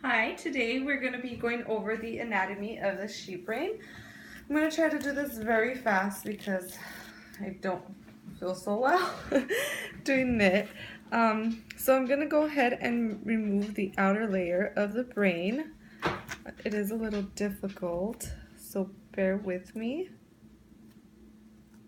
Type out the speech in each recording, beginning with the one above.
Hi, today we're going to be going over the anatomy of the sheep brain. I'm going to try to do this very fast because I don't feel so well doing it. So I'm going to go ahead and remove the outer layer of the brain. It is a little difficult, so bear with me.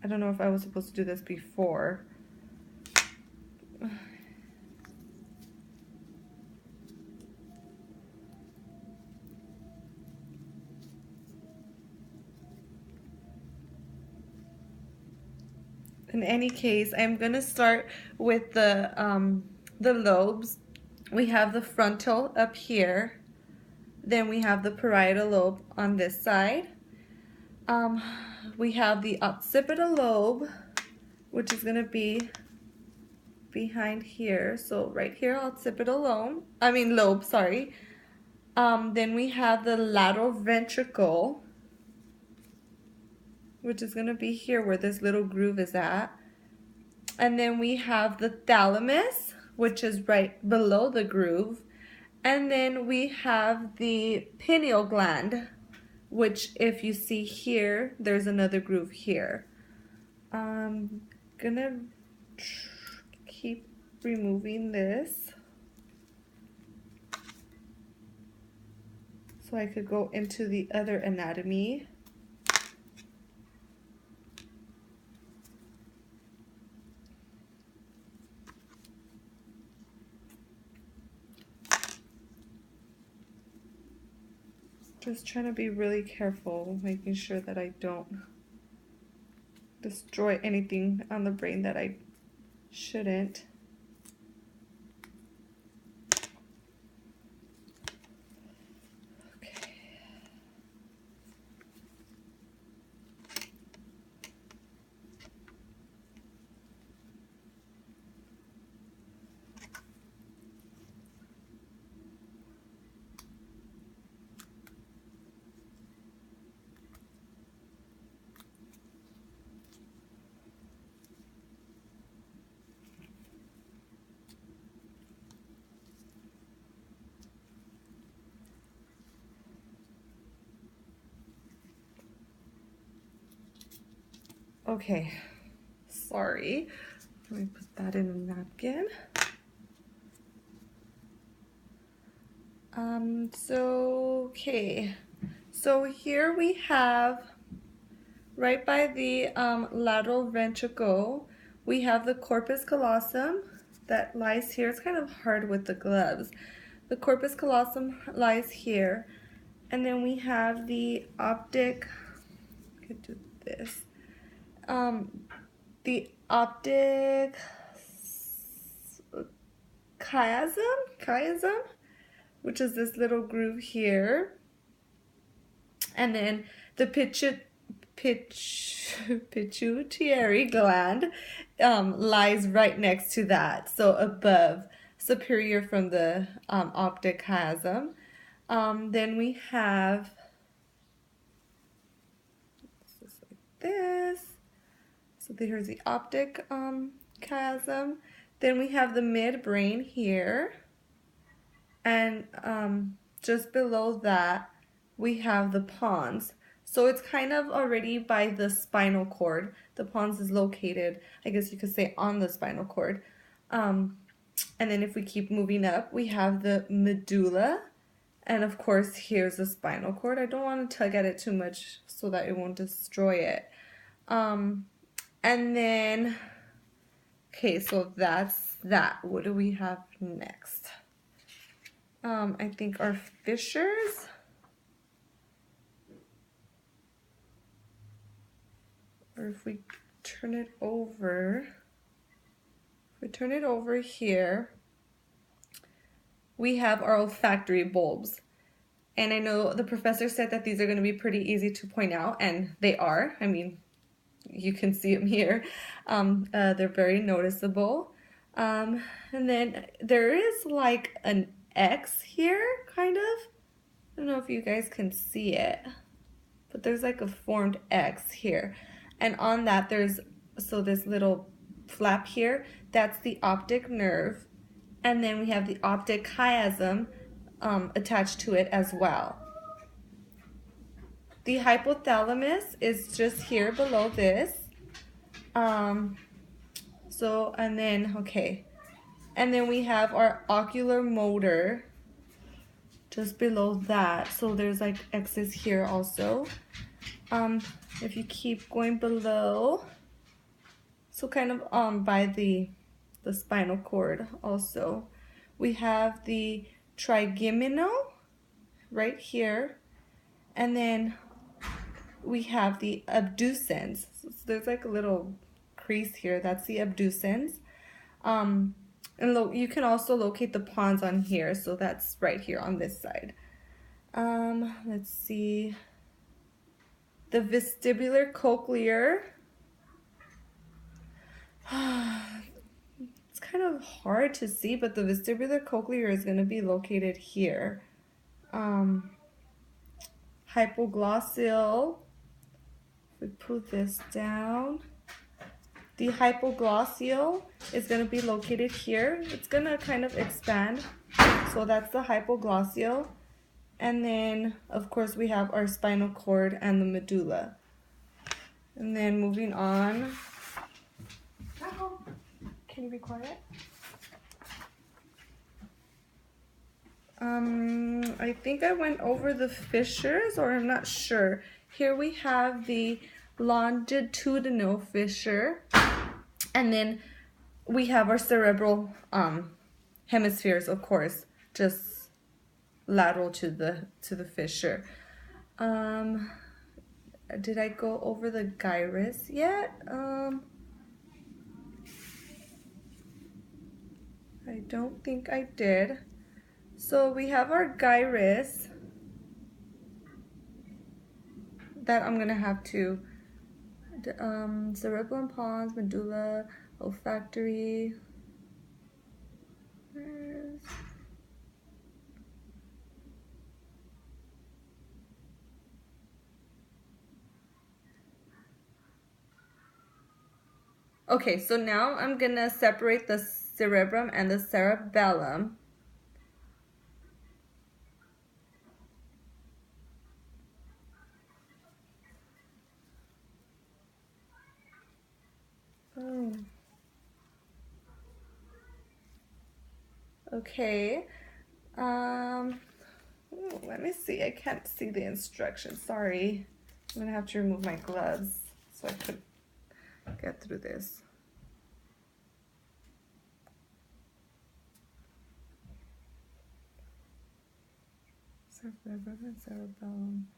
I don't know if I was supposed to do this before. In any case, I'm going to start with the lobes. We have the frontal up here. Then we have the parietal lobe on this side. We have the occipital lobe, which is going to be behind here. So right here, occipital lobe, sorry. Then we have the lateral ventricle, which is going to be here where this little groove is at. And then we have the thalamus, which is right below the groove. And then we have the pineal gland, which if you see here, there's another groove here. I'm gonna keep removing this so I could go into the other anatomy. Just trying to be really careful, making sure that I don't destroy anything on the brain that I shouldn't. Okay. Okay, sorry. Let me put that in a napkin. So here we have, right by the lateral ventricle, we have the corpus callosum that lies here. It's kind of hard with the gloves. The corpus callosum lies here. And then we have the optic, I could do this, the optic chiasm, which is this little groove here. And then the pituitary gland lies right next to that, so above, superior from the optic chiasm. Then we have just like this. So here's the optic chiasm. Then we have the midbrain here, and just below that we have the pons. So it's kind of already by the spinal cord. The pons is located, I guess you could say, on the spinal cord. And then if we keep moving up, we have the medulla. And of course, here's the spinal cord. I don't want to tug at it too much so that it won't destroy it. And then, okay, so that's that. What do we have next? I think our fissures. Or if we turn it over, here, we have our olfactory bulbs. And I know the professor said that these are going to be pretty easy to point out, and they are. I mean, you can see them here. They're very noticeable. And then there is like an X here, kind of. I don't know if you guys can see it, but there's like a formed X here. And on that there's, so this little flap here, that's the optic nerve. And then we have the optic chiasm attached to it as well. The hypothalamus is just here below this. And then we have our ocular motor just below that. So there's like X's here also. If you keep going below, so kind of by the spinal cord also, we have the trigeminal right here, and then we have the abducens. So there's like a little crease here. That's the abducens. And you can also locate the pons on here. So that's right here on this side. Let's see. The vestibular cochlear. It's kind of hard to see, but the vestibular cochlear is going to be located here. Hypoglossal. If we put this down, the hypoglossal is going to be located here. It's going to kind of expand. So that's the hypoglossal. And then, of course, we have our spinal cord and the medulla. And then moving on. Can you be quiet? I think I went over the fissures, or I'm not sure. Here we have the longitudinal fissure, and then we have our cerebral hemispheres, of course, just lateral to the fissure. Did I go over the gyrus yet? I don't think I did. So we have our gyrus that I'm gonna have to cerebellum, pons, medulla, olfactory. Okay, so now I'm gonna separate the cerebrum and the cerebellum. Oh. Okay. Let me see. I can't see the instructions. Sorry. I'm gonna have to remove my gloves so I could get through this. Cerebrum and cerebellum.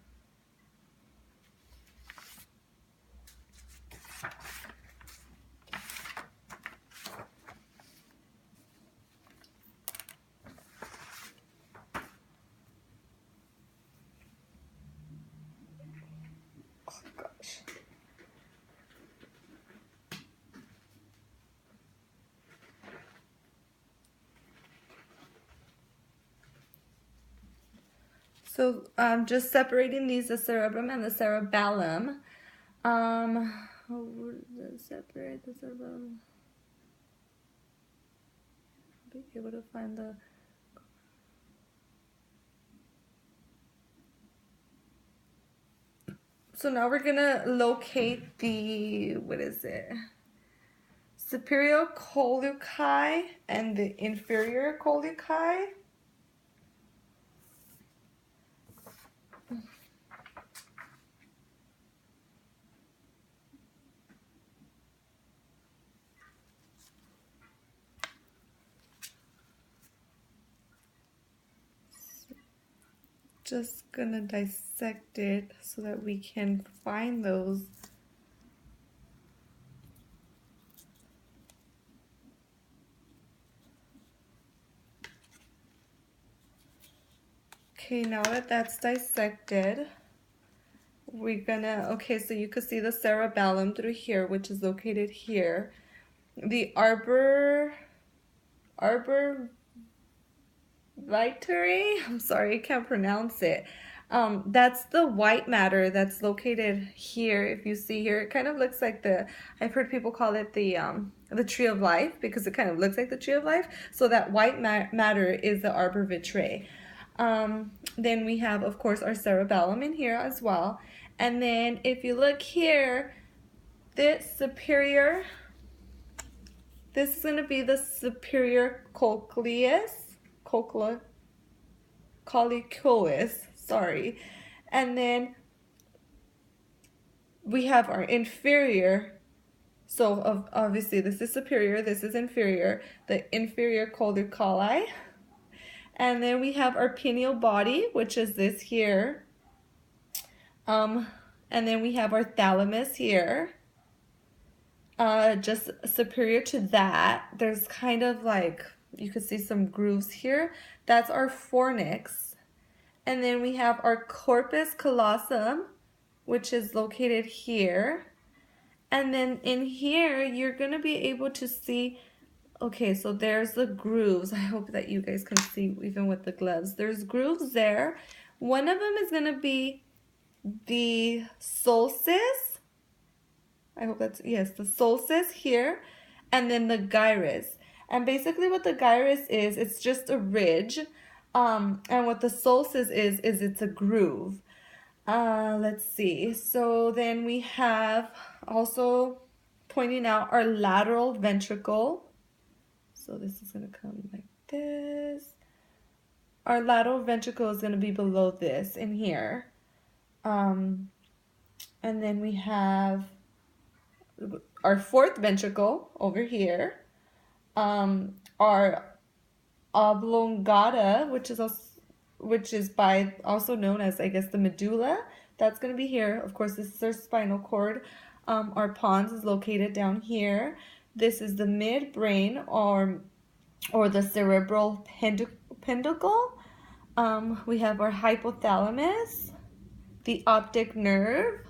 Oh gosh. So just separating these, the cerebrum and the cerebellum. Separate the cerebellum. Be able to find the. So now we're gonna locate the, what is it? Superior coluci and the inferior coluci. Just gonna dissect it so that we can find those. Okay, now that that's dissected, we're gonna, okay, so you could see the cerebellum through here, which is located here. The arboretary, I'm sorry, I can't pronounce it. That's the white matter that's located here. If you see here, it kind of looks like I've heard people call it the tree of life, because it kind of looks like the tree of life. So that white matter is the arbor vitae. Then we have, of course, our cerebellum in here as well. And then if you look here, this superior, this is going to be the superior colliculus, sorry. And then we have our inferior, so obviously this is superior, this is inferior, the inferior colliculi. And then we have our pineal body, which is this here. And then we have our thalamus here. Just superior to that, there's kind of like, you could see some grooves here. That's our fornix. And then we have our corpus callosum, which is located here. And then in here, you're going to be able to see, okay, so there's the grooves. I hope that you guys can see even with the gloves. There's grooves there. One of them is going to be the sulcus. I hope that's, yes, the sulcus here. And then the gyrus. And basically what the gyrus is, it's just a ridge. And what the sulcus is it's a groove. Let's see. So then we have also pointing out our lateral ventricle. So this is going to come like this. Our lateral ventricle is going to be below this in here. And then we have our fourth ventricle over here. Our oblongata, which is also known as, I guess, the medulla. That's going to be here. Of course, this is our spinal cord. Our pons is located down here. This is the midbrain or the cerebral peduncle. We have our hypothalamus, the optic nerve.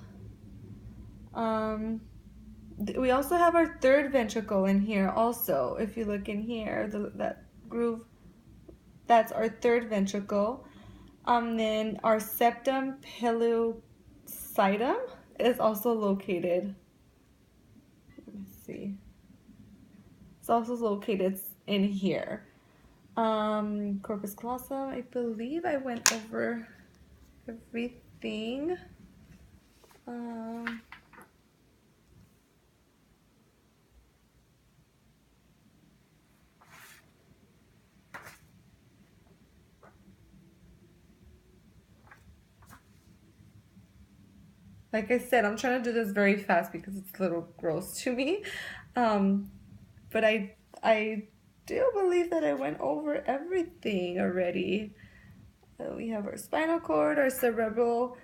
We also have our third ventricle in here also. If you look in here, that groove, that's our third ventricle. Then our septum pellucidum is also located. Let me see. It's also located in here. Corpus callosum, I believe I went over everything. Like I said, I'm trying to do this very fast because it's a little gross to me. But I do believe that I went over everything already. We have our spinal cord, our cerebellar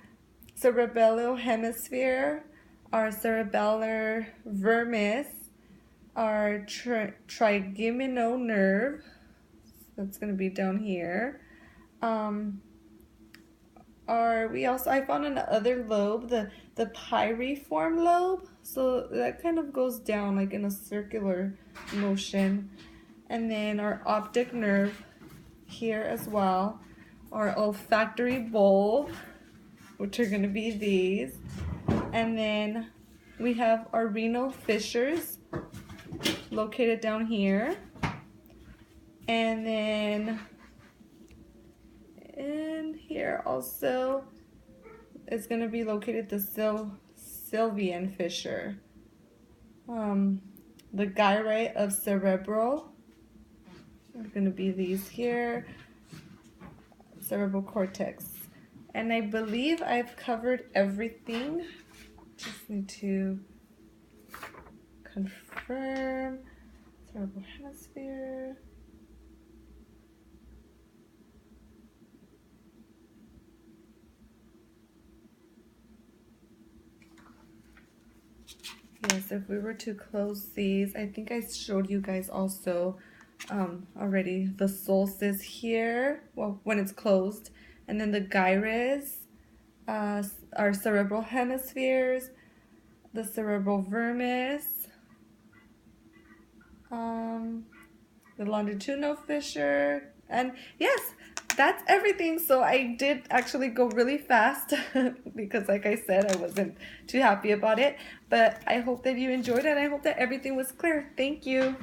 hemisphere, our cerebellar vermis, our trigeminal nerve. That's going to be down here. I found another lobe, the pyriform lobe, so that kind of goes down like in a circular motion. And then our optic nerve here as well, our olfactory bulb, which are going to be these. And then we have our renal fissures located down here. And then in here also is going to be located the Sylvian fissure. The gyri of cerebral are going to be these here, cerebral cortex. And I believe I've covered everything. Just need to confirm. Cerebral hemisphere. Yes, if we were to close these, I think I showed you guys also already the solstice here, well, when it's closed, and then the gyrus, our cerebral hemispheres, the cerebral vermis, the longitudinal fissure, and yes, that's everything. So I did actually go really fast because like I said, I wasn't too happy about it, but I hope that you enjoyed it and I hope that everything was clear. Thank you.